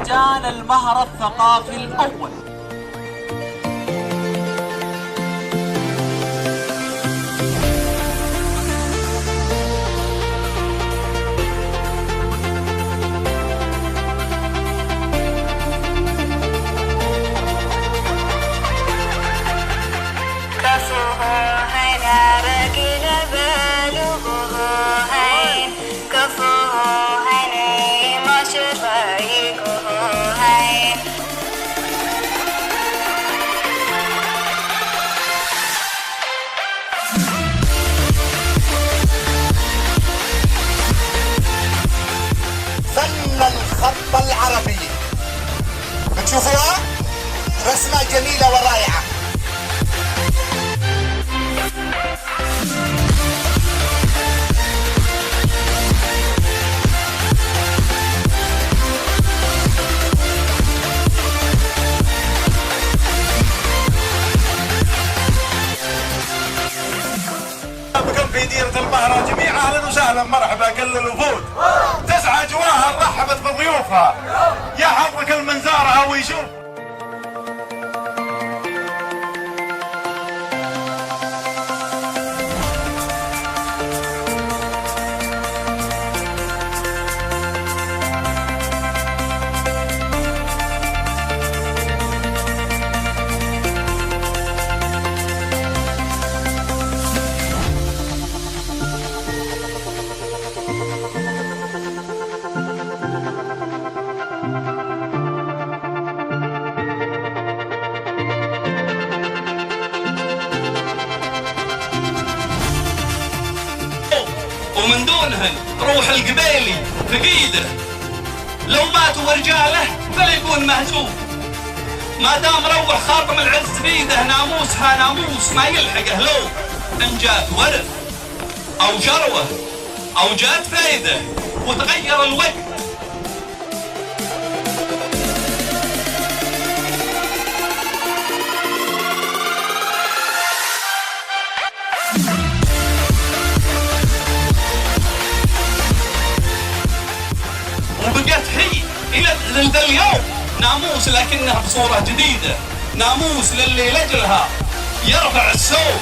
مهرجان المهر الثقافي الأول. فن الخط العربي بتشوفوها رسمة جميلة ورائعة. بكم في ديرة المهرة جميع اهلا وسهلا مرحبا كل الوفود. تسعى جواها رحبت بضيوفها يا حظ كل من زارها ويشوف. ومن دونهن روح القبيلي فقيده، لو ماتوا رجاله فليكون مهزوم. ما دام روح خاتم العز بيده ناموسها ناموس ما يلحقه، لو ان جات ورث او جروه او جات فايده وتغير الوقت. وبقت هي إلى ذا اليوم ناموس، لكنها بصورة جديدة، ناموس للي لجلها يرفع السوق